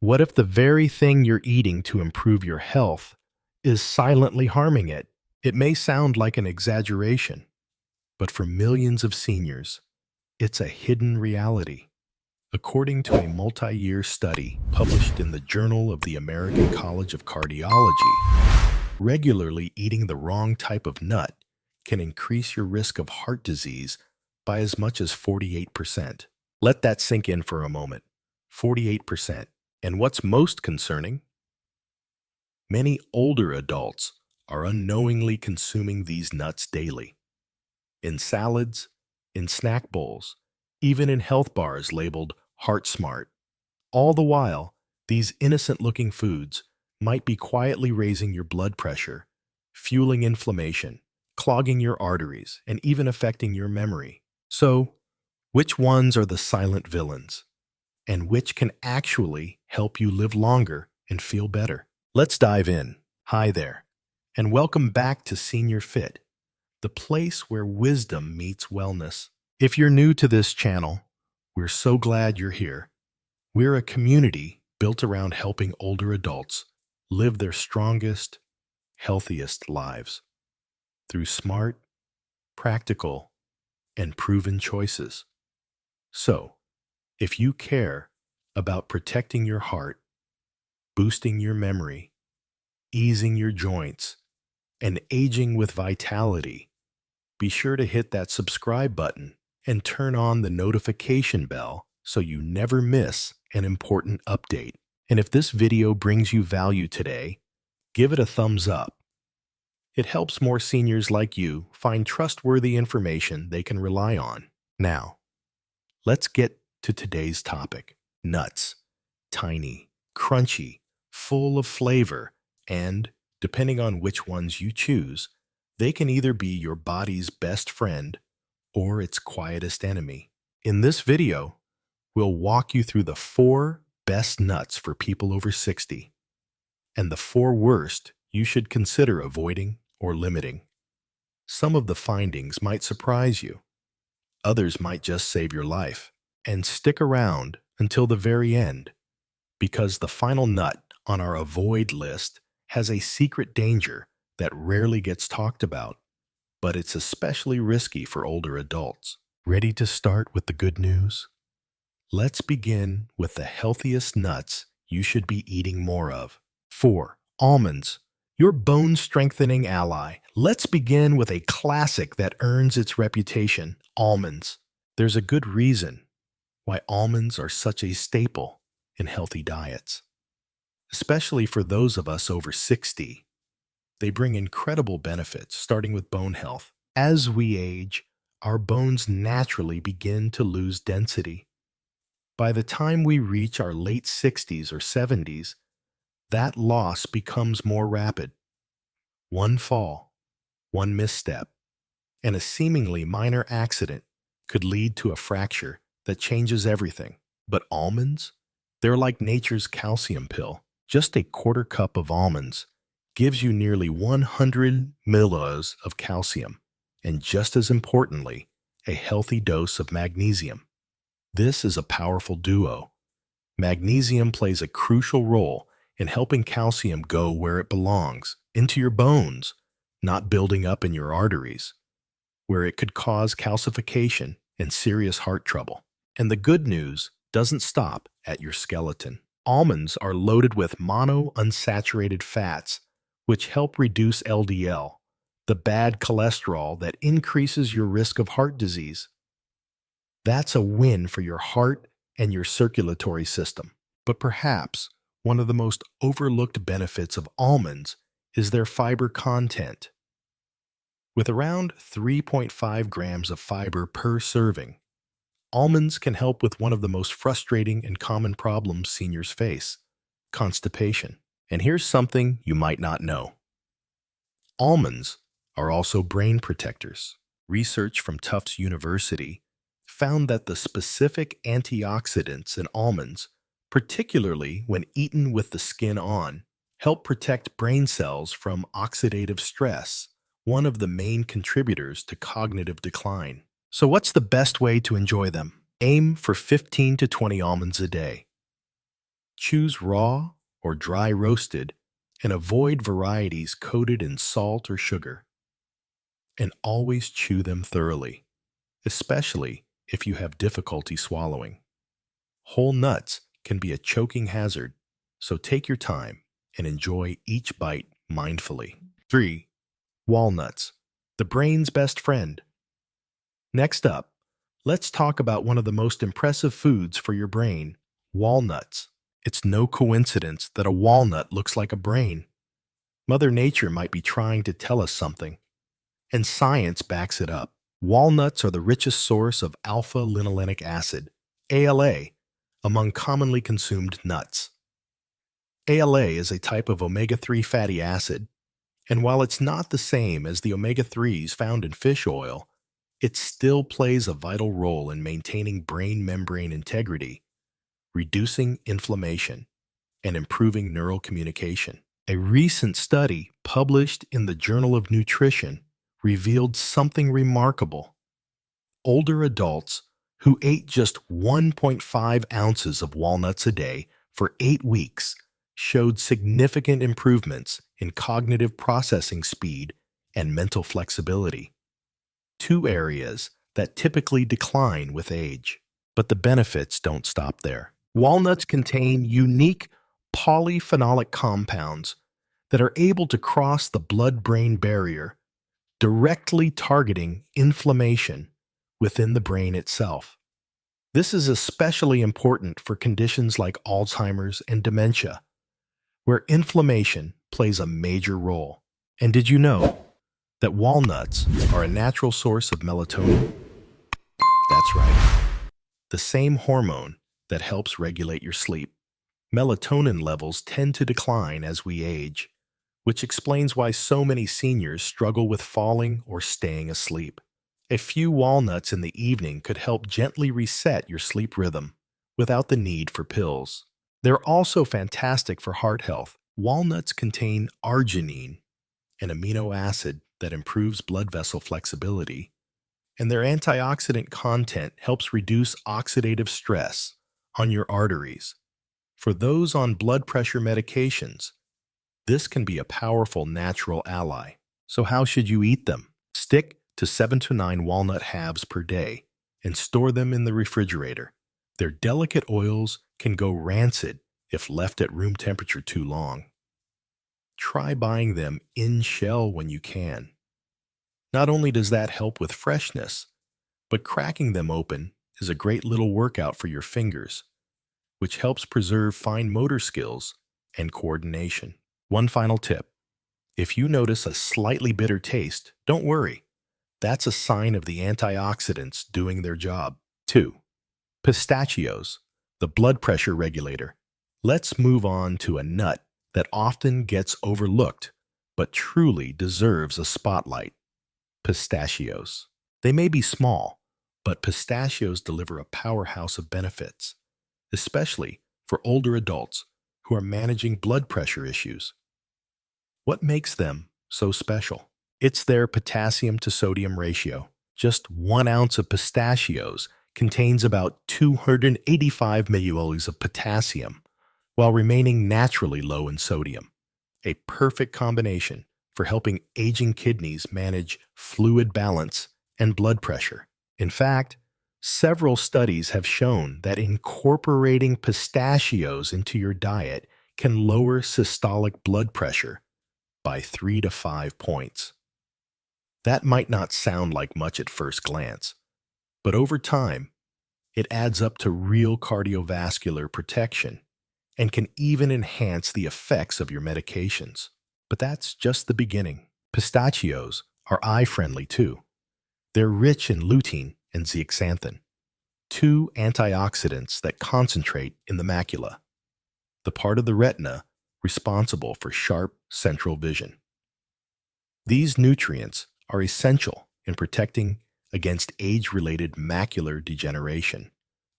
What if the very thing you're eating to improve your health is silently harming it? It may sound like an exaggeration, but for millions of seniors, it's a hidden reality. According to a multi-year study published in the Journal of the American College of Cardiology, regularly eating the wrong type of nut can increase your risk of heart disease by as much as 48%. Let that sink in for a moment. 48%. And what's most concerning? Many older adults are unknowingly consuming these nuts daily. In salads, in snack bowls, even in health bars labeled Heart Smart. All the while, these innocent-looking foods might be quietly raising your blood pressure, fueling inflammation, clogging your arteries, and even affecting your memory. So, which ones are the silent villains? And which can actually help you live longer and feel better? Let's dive in. Hi there, and welcome back to Senior Fit, the place where wisdom meets wellness. If you're new to this channel, we're so glad you're here. We're a community built around helping older adults live their strongest, healthiest lives through smart, practical, and proven choices. So, if you care about protecting your heart, boosting your memory, easing your joints, and aging with vitality, be sure to hit that subscribe button and turn on the notification bell so you never miss an important update. And if this video brings you value today, give it a thumbs up. It helps more seniors like you find trustworthy information they can rely on. Now, let's get to today's topic. Nuts. Tiny, crunchy, full of flavor, and, depending on which ones you choose, they can either be your body's best friend or its quietest enemy. In this video, we'll walk you through the 4 best nuts for people over 60 and the 4 worst you should consider avoiding or limiting. Some of the findings might surprise you. Others might just save your life. And stick around until the very end, because the final nut on our avoid list has a secret danger that rarely gets talked about, but it's especially risky for older adults. Ready to start with the good news? Let's begin with the healthiest nuts you should be eating more of. 4. Almonds, your bone-strengthening ally. Let's begin with a classic that earns its reputation, almonds. There's a good reason why almonds are such a staple in healthy diets, especially for those of us over 60. They bring incredible benefits, starting with bone health. As we age, our bones naturally begin to lose density. By the time we reach our late 60s or 70s, that loss becomes more rapid. One fall, one misstep, and a seemingly minor accident could lead to a fracture that changes everything. But almonds? They're like nature's calcium pill. Just a quarter cup of almonds gives you nearly 100 milliliters of calcium, and just as importantly, a healthy dose of magnesium. This is a powerful duo. Magnesium plays a crucial role in helping calcium go where it belongs, into your bones, not building up in your arteries, where it could cause calcification and serious heart trouble. And the good news doesn't stop at your skeleton. Almonds are loaded with monounsaturated fats, which help reduce LDL, the bad cholesterol that increases your risk of heart disease. That's a win for your heart and your circulatory system. But perhaps one of the most overlooked benefits of almonds is their fiber content. With around 3.5 grams of fiber per serving, almonds can help with one of the most frustrating and common problems seniors face, constipation. And here's something you might not know. Almonds are also brain protectors. Research from Tufts University found that the specific antioxidants in almonds, particularly when eaten with the skin on, help protect brain cells from oxidative stress, one of the main contributors to cognitive decline. So what's the best way to enjoy them? Aim for 15 to 20 almonds a day. Choose raw or dry roasted and avoid varieties coated in salt or sugar. And always chew them thoroughly, especially if you have difficulty swallowing. Whole nuts can be a choking hazard, so take your time and enjoy each bite mindfully. 3. Walnuts, the brain's best friend. Next up, let's talk about one of the most impressive foods for your brain, walnuts. It's no coincidence that a walnut looks like a brain. Mother Nature might be trying to tell us something, and science backs it up. Walnuts are the richest source of alpha-linolenic acid, ALA, among commonly consumed nuts. ALA is a type of omega-3 fatty acid, and while it's not the same as the omega-3s found in fish oil, it still plays a vital role in maintaining brain membrane integrity, reducing inflammation, and improving neural communication. A recent study published in the Journal of Nutrition revealed something remarkable. Older adults who ate just 1.5 ounces of walnuts a day for 8 weeks showed significant improvements in cognitive processing speed and mental flexibility, two areas that typically decline with age. But the benefits don't stop there. Walnuts contain unique polyphenolic compounds that are able to cross the blood-brain barrier, directly targeting inflammation within the brain itself. This is especially important for conditions like Alzheimer's and dementia, where inflammation plays a major role. And did you know that walnuts are a natural source of melatonin? That's right, the same hormone that helps regulate your sleep. Melatonin levels tend to decline as we age, which explains why so many seniors struggle with falling or staying asleep. A few walnuts in the evening could help gently reset your sleep rhythm without the need for pills. They're also fantastic for heart health. Walnuts contain arginine, an amino acid that improves blood vessel flexibility, and their antioxidant content helps reduce oxidative stress on your arteries. For those on blood pressure medications, this can be a powerful natural ally. So how should you eat them? Stick to 7 to 9 walnut halves per day and store them in the refrigerator. Their delicate oils can go rancid if left at room temperature too long. Try buying them in shell when you can. Not only does that help with freshness, but cracking them open is a great little workout for your fingers, which helps preserve fine motor skills and coordination. One final tip. If you notice a slightly bitter taste, don't worry. That's a sign of the antioxidants doing their job. 2. Pistachios, the blood pressure regulator. Let's move on to a nut that often gets overlooked, but truly deserves a spotlight. Pistachios. They may be small, but pistachios deliver a powerhouse of benefits, especially for older adults who are managing blood pressure issues. What makes them so special? It's their potassium to sodium ratio. Just 1 ounce of pistachios contains about 285 millimoles of potassium, while remaining naturally low in sodium. A perfect combination for helping aging kidneys manage fluid balance and blood pressure. In fact, several studies have shown that incorporating pistachios into your diet can lower systolic blood pressure by 3 to 5 points. That might not sound like much at first glance, but over time, it adds up to real cardiovascular protection and can even enhance the effects of your medications. But that's just the beginning. Pistachios are eye-friendly too. They're rich in lutein and zeaxanthin, two antioxidants that concentrate in the macula, the part of the retina responsible for sharp central vision. These nutrients are essential in protecting against age-related macular degeneration,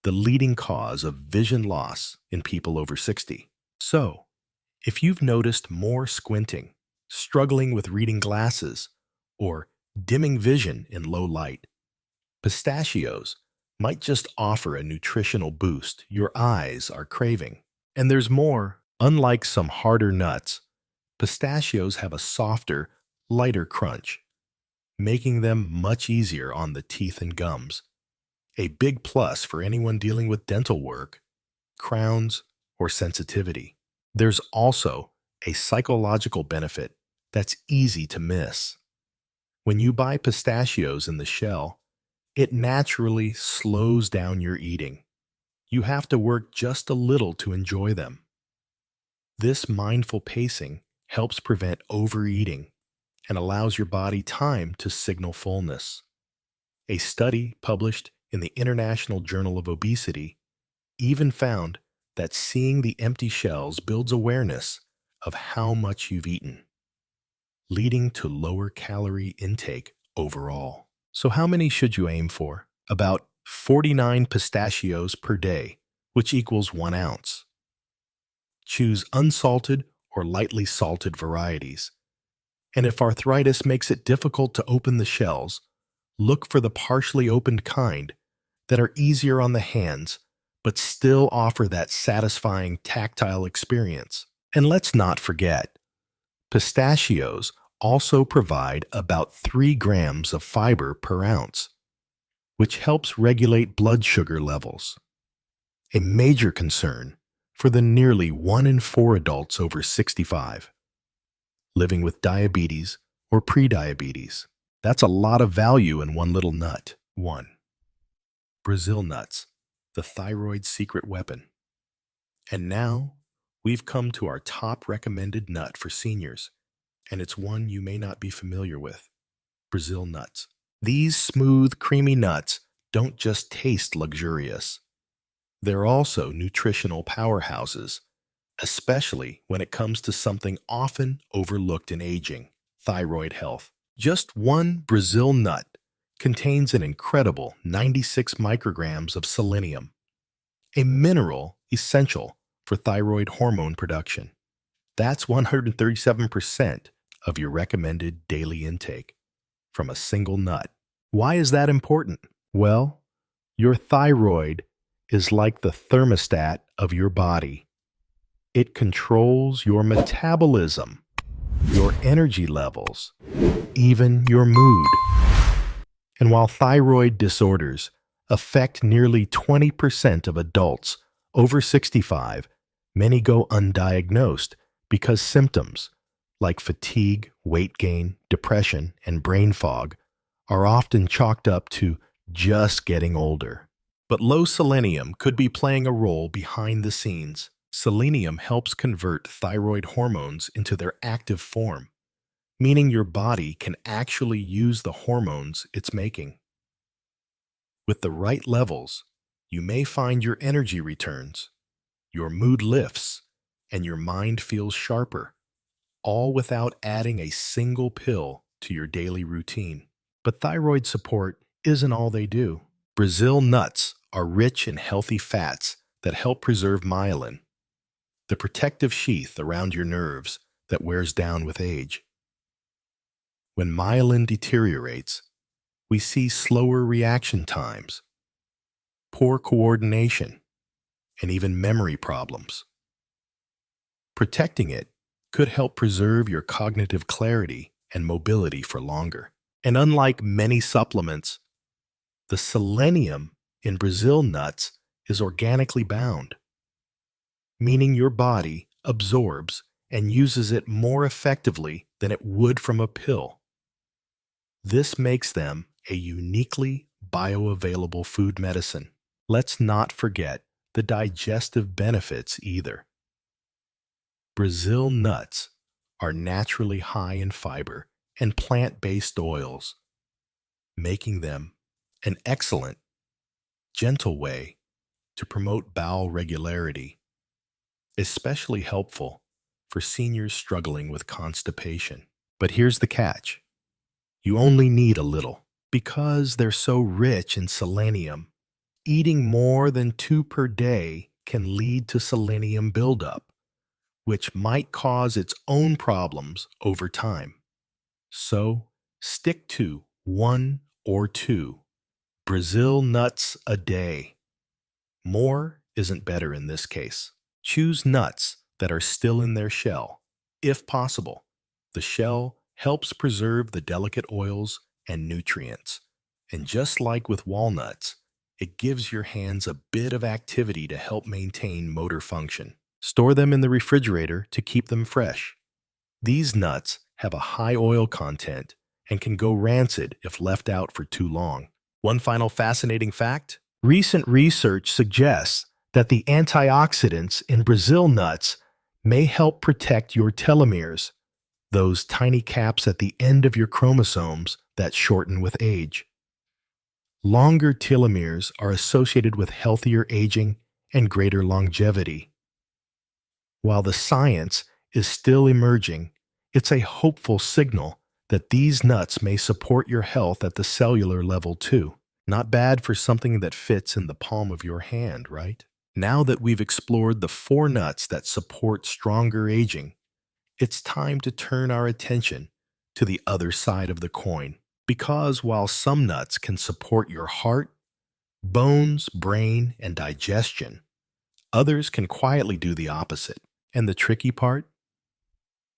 the leading cause of vision loss in people over 60. So, if you've noticed more squinting, struggling with reading glasses, or dimming vision in low light, pistachios might just offer a nutritional boost your eyes are craving. And there's more. Unlike some harder nuts, pistachios have a softer, lighter crunch, making them much easier on the teeth and gums. A big plus for anyone dealing with dental work, crowns, or sensitivity. There's also a psychological benefit that's easy to miss. When you buy pistachios in the shell, it naturally slows down your eating. You have to work just a little to enjoy them. This mindful pacing helps prevent overeating and allows your body time to signal fullness. A study published in the International Journal of Obesity even found that seeing the empty shells builds awareness of how much you've eaten, leading to lower calorie intake overall. So how many should you aim for? About 49 pistachios per day, which equals 1 ounce. Choose unsalted or lightly salted varieties. And if arthritis makes it difficult to open the shells, look for the partially opened kind that are easier on the hands but still offer that satisfying tactile experience. And let's not forget, pistachios also provide about 3 grams of fiber per ounce, which helps regulate blood sugar levels, a major concern for the nearly 1 in 4 adults over 65 living with diabetes or prediabetes. That's a lot of value in one little nut. 1. Brazil nuts, the thyroid secret weapon. And now, we've come to our top recommended nut for seniors, and it's one you may not be familiar with: Brazil nuts. These smooth, creamy nuts don't just taste luxurious. They're also nutritional powerhouses, especially when it comes to something often overlooked in aging: thyroid health. Just one Brazil nut contains an incredible 96 micrograms of selenium, a mineral essential for thyroid hormone production. That's 137% of your recommended daily intake from a single nut. Why is that important? Well, your thyroid is like the thermostat of your body. It controls your metabolism, your energy levels, even your mood. And while thyroid disorders affect nearly 20% of adults over 65, many go undiagnosed because symptoms like fatigue, weight gain, depression, and brain fog are often chalked up to just getting older. But low selenium could be playing a role behind the scenes. Selenium helps convert thyroid hormones into their active form, meaning your body can actually use the hormones it's making. With the right levels, you may find your energy returns, your mood lifts, and your mind feels sharper, all without adding a single pill to your daily routine. But thyroid support isn't all they do. Brazil nuts are rich in healthy fats that help preserve myelin, the protective sheath around your nerves that wears down with age. When myelin deteriorates, we see slower reaction times, poor coordination, and even memory problems. Protecting it could help preserve your cognitive clarity and mobility for longer. And unlike many supplements, the selenium in Brazil nuts is organically bound, meaning your body absorbs and uses it more effectively than it would from a pill. This makes them a uniquely bioavailable food medicine. Let's not forget the digestive benefits either. Brazil nuts are naturally high in fiber and plant-based oils, making them an excellent, gentle way to promote bowel regularity, especially helpful for seniors struggling with constipation. But here's the catch: you only need a little. Because they're so rich in selenium, eating more than 2 per day can lead to selenium buildup, which might cause its own problems over time. So, stick to 1 or 2 Brazil nuts a day. More isn't better in this case. Choose nuts that are still in their shell, if possible. The shell helps preserve the delicate oils and nutrients. And just like with walnuts, it gives your hands a bit of activity to help maintain motor function. Store them in the refrigerator to keep them fresh. These nuts have a high oil content and can go rancid if left out for too long. One final fascinating fact: recent research suggests that the antioxidants in Brazil nuts may help protect your telomeres, those tiny caps at the end of your chromosomes that shorten with age. Longer telomeres are associated with healthier aging and greater longevity. While the science is still emerging, it's a hopeful signal that these nuts may support your health at the cellular level too. Not bad for something that fits in the palm of your hand, right? Now that we've explored the 4 nuts that support stronger aging, it's time to turn our attention to the other side of the coin. Because while some nuts can support your heart, bones, brain, and digestion, others can quietly do the opposite. And the tricky part?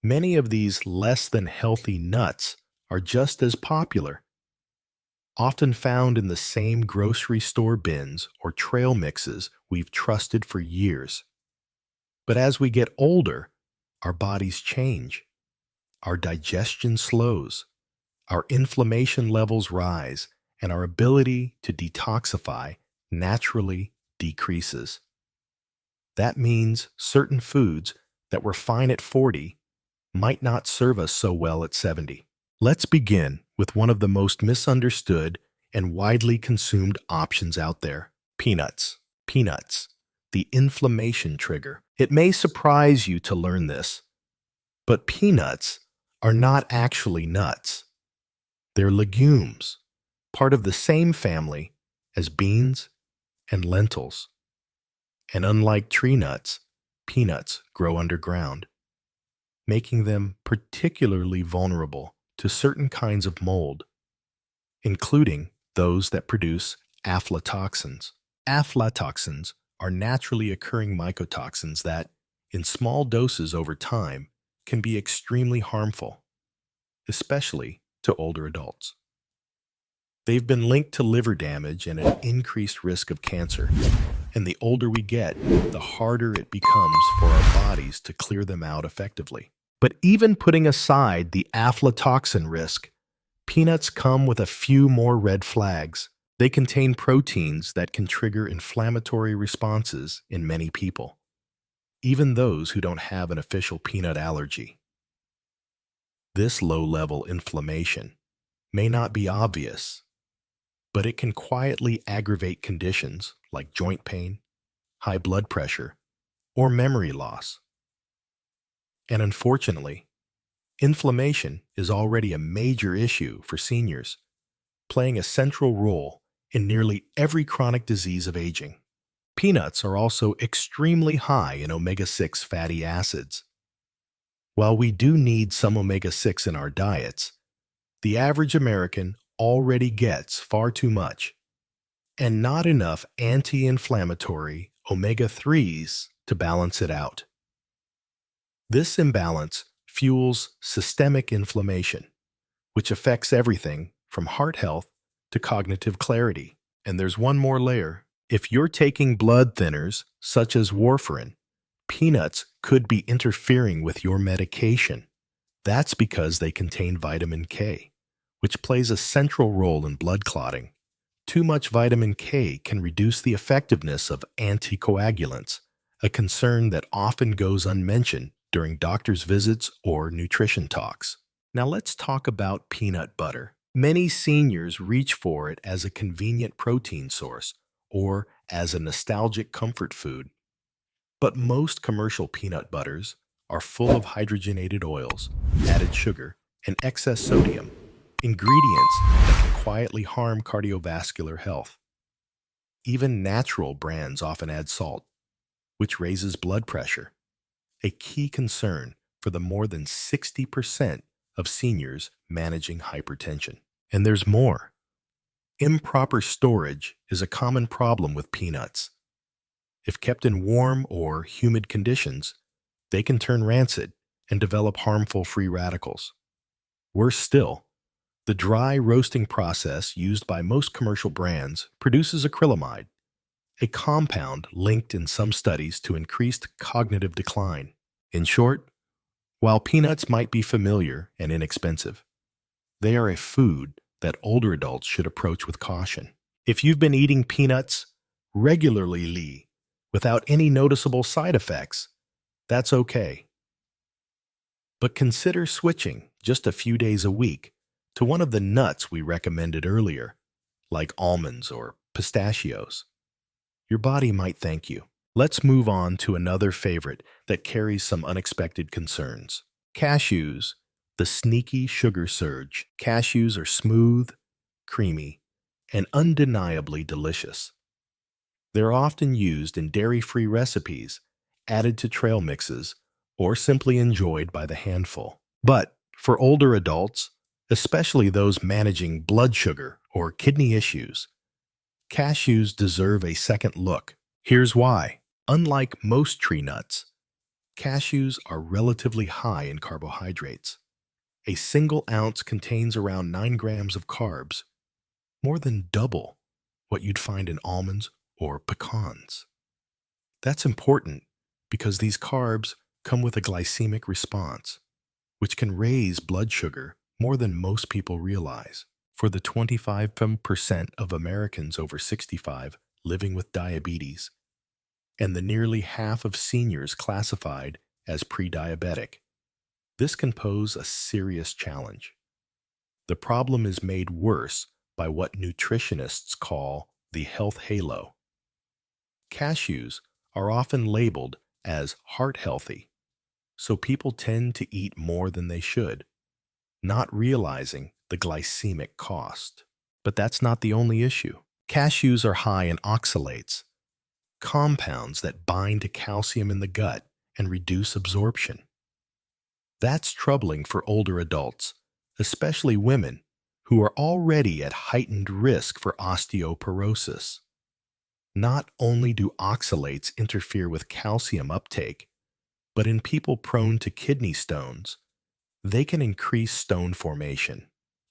Many of these less than healthy nuts are just as popular, often found in the same grocery store bins or trail mixes we've trusted for years. But as we get older, our bodies change, our digestion slows, our inflammation levels rise, and our ability to detoxify naturally decreases. That means certain foods that were fine at 40 might not serve us so well at 70. Let's begin with one of the most misunderstood and widely consumed options out there: peanuts. Peanuts, the inflammation trigger. It may surprise you to learn this, but peanuts are not actually nuts. They're legumes, part of the same family as beans and lentils. And unlike tree nuts, peanuts grow underground, making them particularly vulnerable to certain kinds of mold, including those that produce aflatoxins. Aflatoxins are naturally occurring mycotoxins that, in small doses over time, can be extremely harmful, especially to older adults. They've been linked to liver damage and an increased risk of cancer, and the older we get, the harder it becomes for our bodies to clear them out effectively. But even putting aside the aflatoxin risk, peanuts come with a few more red flags. They contain proteins that can trigger inflammatory responses in many people, even those who don't have an official peanut allergy. This low-level inflammation may not be obvious, but it can quietly aggravate conditions like joint pain, high blood pressure, or memory loss. And unfortunately, inflammation is already a major issue for seniors, playing a central role in nearly every chronic disease of aging. Peanuts are also extremely high in omega-6 fatty acids. While we do need some omega-6 in our diets, the average American already gets far too much, and not enough anti-inflammatory omega-3s to balance it out. This imbalance fuels systemic inflammation, which affects everything from heart health to cognitive clarity. And there's one more layer. If you're taking blood thinners, such as warfarin, peanuts could be interfering with your medication. That's because they contain vitamin K, which plays a central role in blood clotting. Too much vitamin K can reduce the effectiveness of anticoagulants, a concern that often goes unmentioned during doctor's visits or nutrition talks. Now let's talk about peanut butter. Many seniors reach for it as a convenient protein source or as a nostalgic comfort food. But most commercial peanut butters are full of hydrogenated oils, added sugar, and excess sodium, ingredients that can quietly harm cardiovascular health. Even natural brands often add salt, which raises blood pressure, a key concern for the more than 60% of seniors managing hypertension. And there's more. Improper storage is a common problem with peanuts. If kept in warm or humid conditions, they can turn rancid and develop harmful free radicals. Worse still, the dry roasting process used by most commercial brands produces acrylamide, a compound linked in some studies to increased cognitive decline. In short, while peanuts might be familiar and inexpensive, they are a food that older adults should approach with caution. If you've been eating peanuts regularly without any noticeable side effects, that's okay. But consider switching just a few days a week to one of the nuts we recommended earlier, like almonds or pistachios. Your body might thank you. Let's move on to another favorite that carries some unexpected concerns. Cashews, the sneaky sugar surge. Cashews are smooth, creamy, and undeniably delicious. They're often used in dairy-free recipes, added to trail mixes, or simply enjoyed by the handful. But for older adults, especially those managing blood sugar or kidney issues, cashews deserve a second look. Here's why. Unlike most tree nuts, cashews are relatively high in carbohydrates. A single ounce contains around 9 grams of carbs, more than double what you'd find in almonds or pecans. That's important because these carbs come with a glycemic response, which can raise blood sugar more than most people realize. For the 25% of Americans over 65 living with diabetes, and the nearly half of seniors classified as pre-diabetic, this can pose a serious challenge. The problem is made worse by what nutritionists call the health halo. Cashews are often labeled as heart healthy, so people tend to eat more than they should, not realizing the glycemic cost. But that's not the only issue. Cashews are high in oxalates, compounds that bind to calcium in the gut and reduce absorption. That's troubling for older adults, especially women who are already at heightened risk for osteoporosis. Not only do oxalates interfere with calcium uptake, but in people prone to kidney stones, they can increase stone formation,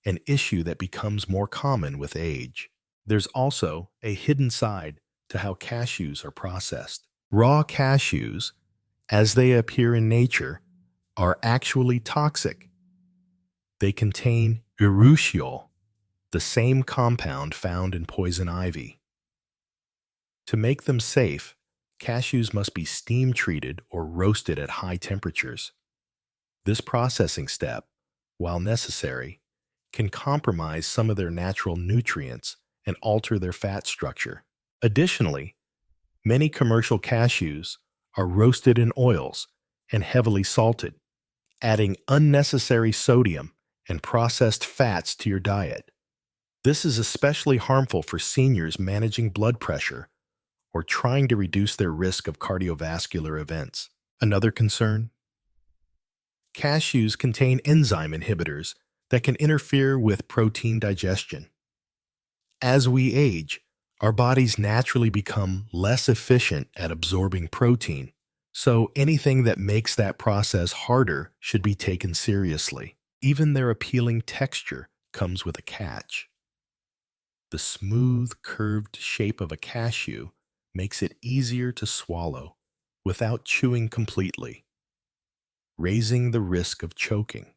an issue that becomes more common with age. There's also a hidden side to how cashews are processed. Raw cashews, as they appear in nature, are actually toxic. They contain urushiol, the same compound found in poison ivy. To make them safe, cashews must be steam treated or roasted at high temperatures. This processing step, while necessary, can compromise some of their natural nutrients and alter their fat structure. Additionally, many commercial cashews are roasted in oils and heavily salted, adding unnecessary sodium and processed fats to your diet. This is especially harmful for seniors managing blood pressure or trying to reduce their risk of cardiovascular events. Another concern? Cashews contain enzyme inhibitors that can interfere with protein digestion. As we age, our bodies naturally become less efficient at absorbing protein, so anything that makes that process harder should be taken seriously. Even their appealing texture comes with a catch. The smooth, curved shape of a cashew makes it easier to swallow without chewing completely, raising the risk of choking,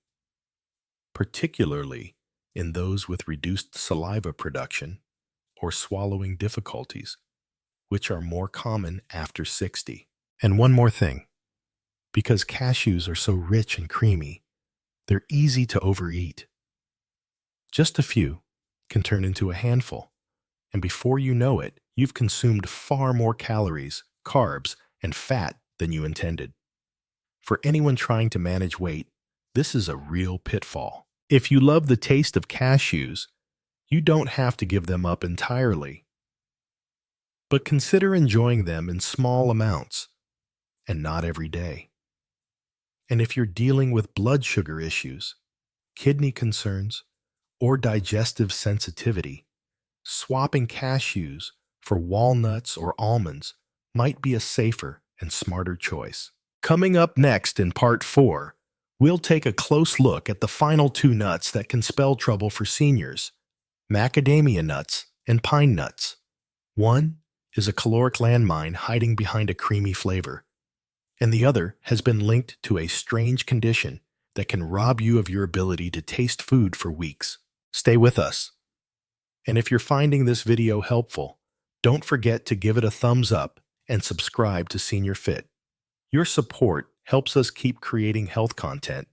particularly in those with reduced saliva production or swallowing difficulties, which are more common after 60. And one more thing, because cashews are so rich and creamy, they're easy to overeat. Just a few can turn into a handful, and before you know it, you've consumed far more calories, carbs, and fat than you intended. For anyone trying to manage weight, this is a real pitfall. If you love the taste of cashews, you don't have to give them up entirely. But consider enjoying them in small amounts, and not every day. And if you're dealing with blood sugar issues, kidney concerns, or digestive sensitivity, swapping cashews for walnuts or almonds might be a safer and smarter choice. Coming up next in part 4, we'll take a close look at the final two nuts that can spell trouble for seniors: macadamia nuts and pine nuts. One is a caloric landmine hiding behind a creamy flavor, and the other has been linked to a strange condition that can rob you of your ability to taste food for weeks. Stay with us. And if you're finding this video helpful, don't forget to give it a thumbs up and subscribe to Senior Fit. Your support helps us keep creating health content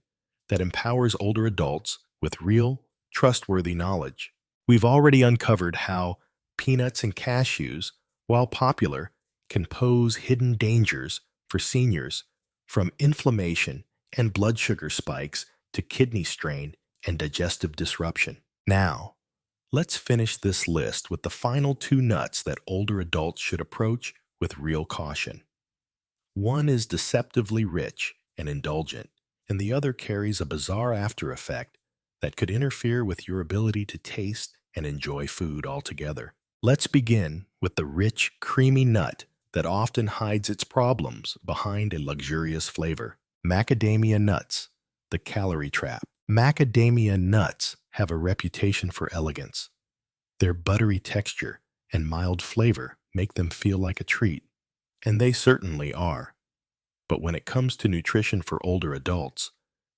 that empowers older adults with real, trustworthy knowledge. We've already uncovered how peanuts and cashews, while popular, can pose hidden dangers for seniors, from inflammation and blood sugar spikes to kidney strain and digestive disruption. Now, let's finish this list with the final two nuts that older adults should approach with real caution. One is deceptively rich and indulgent, and the other carries a bizarre after effect that could interfere with your ability to taste and enjoy food altogether. Let's begin with the rich, creamy nut that often hides its problems behind a luxurious flavor: macadamia nuts, the calorie trap. Macadamia nuts have a reputation for elegance. Their buttery texture and mild flavor make them feel like a treat, and they certainly are. But when it comes to nutrition for older adults,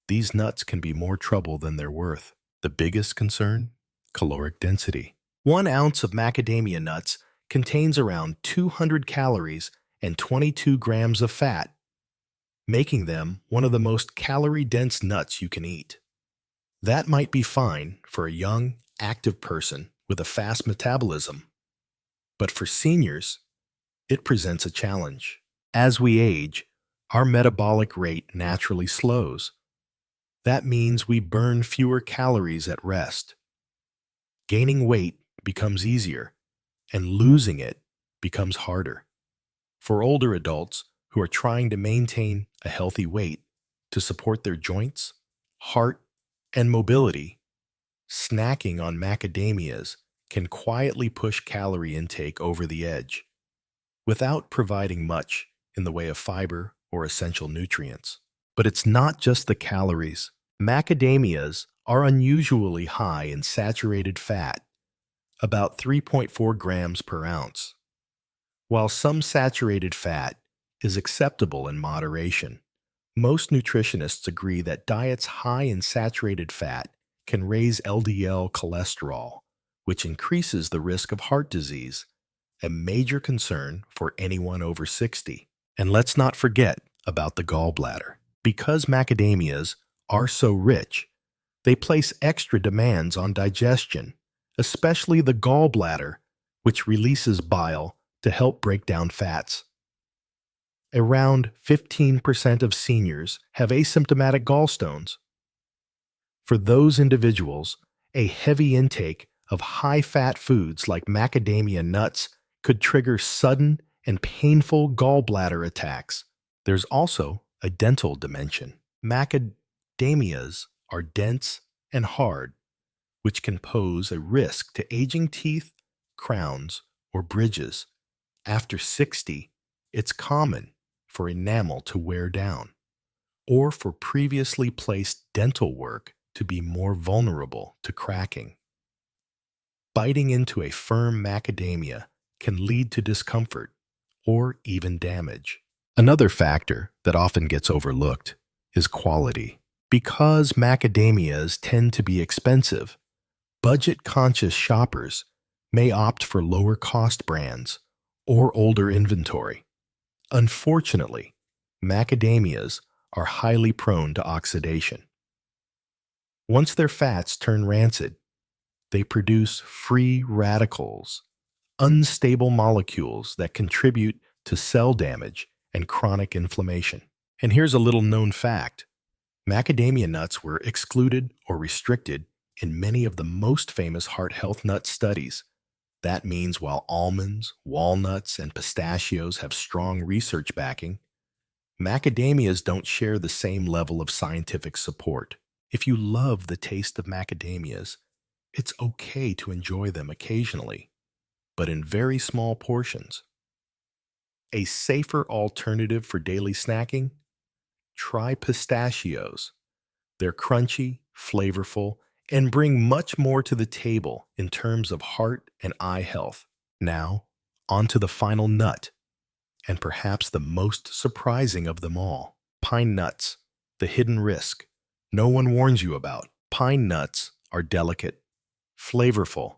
these nuts can be more trouble than they're worth. The biggest concern? Caloric density. 1 ounce of macadamia nuts contains around 200 calories and 22 grams of fat, making them one of the most calorie-dense nuts you can eat. That might be fine for a young, active person with a fast metabolism, but for seniors, it presents a challenge. As we age, our metabolic rate naturally slows. That means we burn fewer calories at rest. Gaining weight becomes easier, and losing it becomes harder. For older adults who are trying to maintain a healthy weight to support their joints, heart, and mobility, snacking on macadamias can quietly push calorie intake over the edge without providing much in the way of fiber or essential nutrients. But it's not just the calories. Macadamias are unusually high in saturated fat, about 3.4 grams per ounce. While some saturated fat is acceptable in moderation, most nutritionists agree that diets high in saturated fat can raise LDL cholesterol, which increases the risk of heart disease, a major concern for anyone over 60. And let's not forget about the gallbladder. Because macadamias are so rich, they place extra demands on digestion, especially the gallbladder, which releases bile to help break down fats. Around 15% of seniors have asymptomatic gallstones. For those individuals, a heavy intake of high-fat foods like macadamia nuts could trigger sudden and painful gallbladder attacks. There's also a dental dimension. Macadamias are dense and hard, which can pose a risk to aging teeth, crowns, or bridges. After 60, it's common for enamel to wear down, or for previously placed dental work to be more vulnerable to cracking. Biting into a firm macadamia can lead to discomfort or even damage. Another factor that often gets overlooked is quality. Because macadamias tend to be expensive, budget-conscious shoppers may opt for lower-cost brands or older inventory. Unfortunately, macadamias are highly prone to oxidation. Once their fats turn rancid, they produce free radicals, unstable molecules that contribute to cell damage and chronic inflammation. And here's a little known fact: macadamia nuts were excluded or restricted in many of the most famous heart health nut studies. That means while almonds, walnuts, and pistachios have strong research backing, macadamias don't share the same level of scientific support. If you love the taste of macadamias, it's okay to enjoy them occasionally, but in very small portions. A safer alternative for daily snacking? Try pistachios. They're crunchy, flavorful, and bring much more to the table in terms of heart and eye health. Now, on to the final nut, and perhaps the most surprising of them all. Pine nuts, the hidden risk no one warns you about. Pine nuts are delicate, flavorful,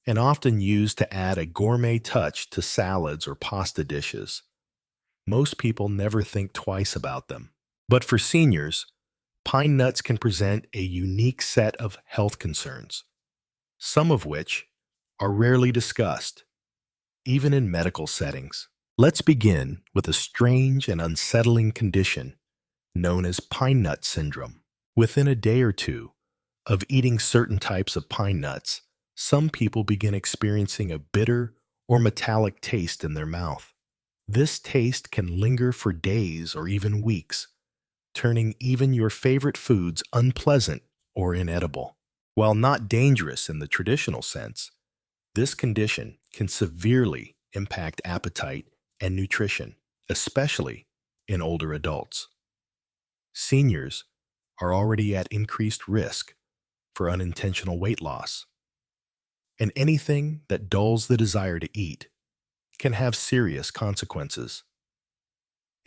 and often used to add a gourmet touch to salads or pasta dishes. Most people never think twice about them. But for seniors, pine nuts can present a unique set of health concerns, some of which are rarely discussed, even in medical settings. Let's begin with a strange and unsettling condition known as pine nut syndrome. Within a day or two of eating certain types of pine nuts, some people begin experiencing a bitter or metallic taste in their mouth. This taste can linger for days or even weeks, turning even your favorite foods unpleasant or inedible. While not dangerous in the traditional sense, this condition can severely impact appetite and nutrition, especially in older adults. Seniors are already at increased risk for unintentional weight loss, and anything that dulls the desire to eat can have serious consequences.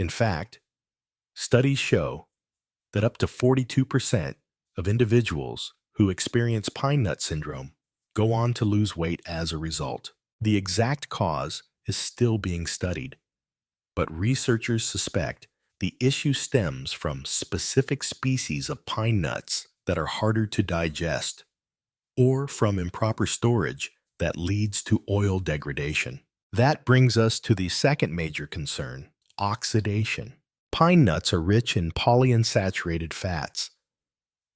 In fact, studies show that up to 42% of individuals who experience pine nut syndrome go on to lose weight as a result. The exact cause is still being studied, but researchers suspect the issue stems from specific species of pine nuts that are harder to digest, or from improper storage that leads to oil degradation. That brings us to the second major concern: oxidation. Pine nuts are rich in polyunsaturated fats,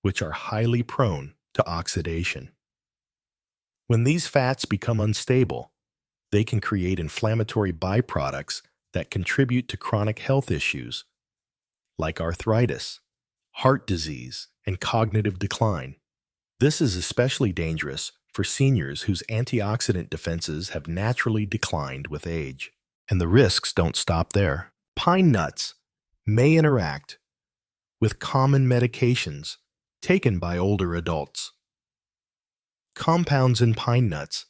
which are highly prone to oxidation. When these fats become unstable, they can create inflammatory byproducts that contribute to chronic health issues like arthritis, heart disease, and cognitive decline. This is especially dangerous for seniors whose antioxidant defenses have naturally declined with age. And the risks don't stop there. Pine nuts may interact with common medications taken by older adults. Compounds in pine nuts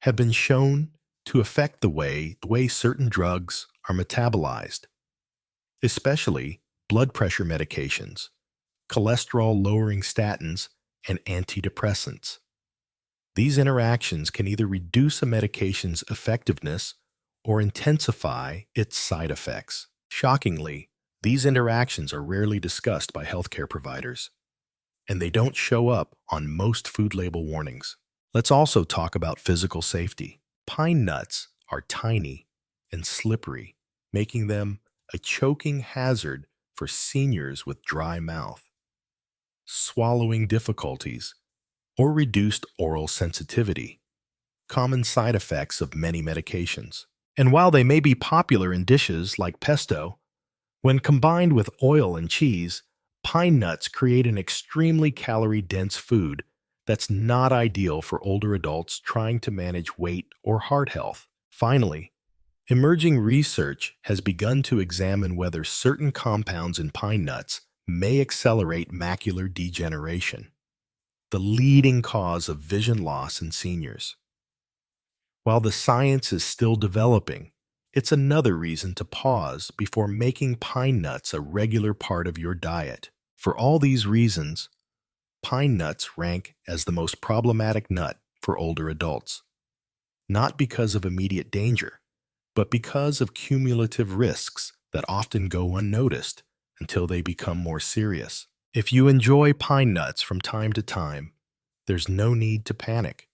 have been shown to affect the way certain drugs are metabolized, especially blood pressure medications, cholesterol-lowering statins, and antidepressants. These interactions can either reduce a medication's effectiveness or intensify its side effects. Shockingly, these interactions are rarely discussed by healthcare providers, and they don't show up on most food label warnings. Let's also talk about physical safety. Pine nuts are tiny and slippery, making them a choking hazard for seniors with dry mouth, swallowing difficulties, or reduced oral sensitivity, common side effects of many medications. And while they may be popular in dishes like pesto, when combined with oil and cheese, pine nuts create an extremely calorie-dense food that's not ideal for older adults trying to manage weight or heart health. Finally, emerging research has begun to examine whether certain compounds in pine nuts may accelerate macular degeneration, the leading cause of vision loss in seniors. While the science is still developing, it's another reason to pause before making pine nuts a regular part of your diet. For all these reasons, pine nuts rank as the most problematic nut for older adults, not because of immediate danger, but because of cumulative risks that often go unnoticed until they become more serious. If you enjoy pine nuts from time to time, there's no need to panic,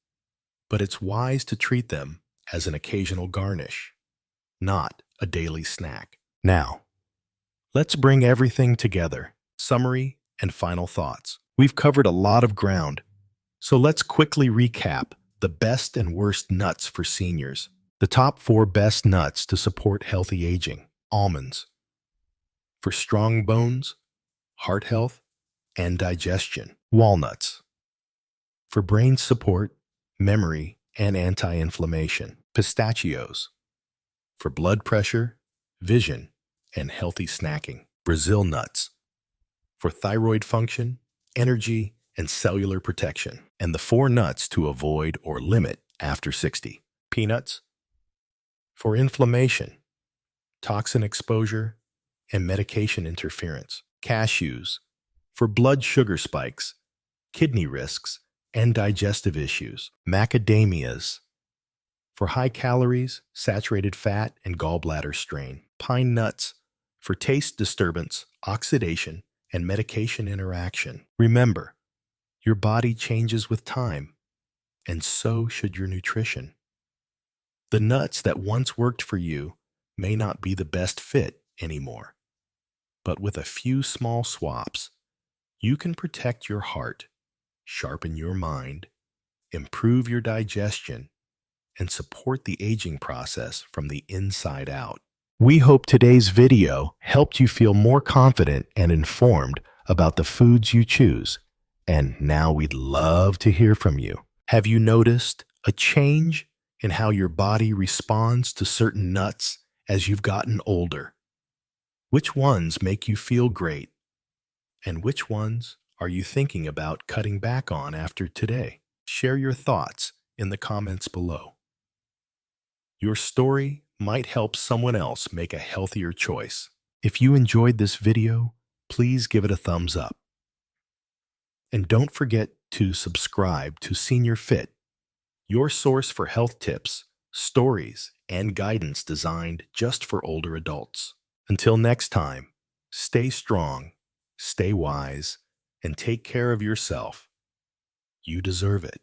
but it's wise to treat them as an occasional garnish, not a daily snack. Now, let's bring everything together. Summary and final thoughts. We've covered a lot of ground, so let's quickly recap the best and worst nuts for seniors. The top 4 best nuts to support healthy aging. Almonds, for strong bones, heart health, and digestion. Walnuts, for brain support, memory, and anti-inflammation. Pistachios, for blood pressure, vision, and healthy snacking. Brazil nuts for thyroid function, energy, and cellular protection. And the 4 nuts to avoid or limit after 60. Peanuts for inflammation, toxin exposure, and medication interference. Cashews for blood sugar spikes, kidney risks, and digestive issues. Macadamias for high calories, saturated fat, and gallbladder strain. Pine nuts for taste disturbance, oxidation, and medication interaction. Remember, your body changes with time, and so should your nutrition. The nuts that once worked for you may not be the best fit anymore, but with a few small swaps, you can protect your heart, sharpen your mind, improve your digestion, and support the aging process from the inside out. We hope today's video helped you feel more confident and informed about the foods you choose. And now we'd love to hear from you. Have you noticed a change in how your body responds to certain nuts as you've gotten older? Which ones make you feel great? And which ones are you thinking about cutting back on after today? Share your thoughts in the comments below. Your story might help someone else make a healthier choice. If you enjoyed this video, please give it a thumbs up. And don't forget to subscribe to Senior Fit, your source for health tips, stories, and guidance designed just for older adults. Until next time, stay strong, stay wise, and take care of yourself. You deserve it.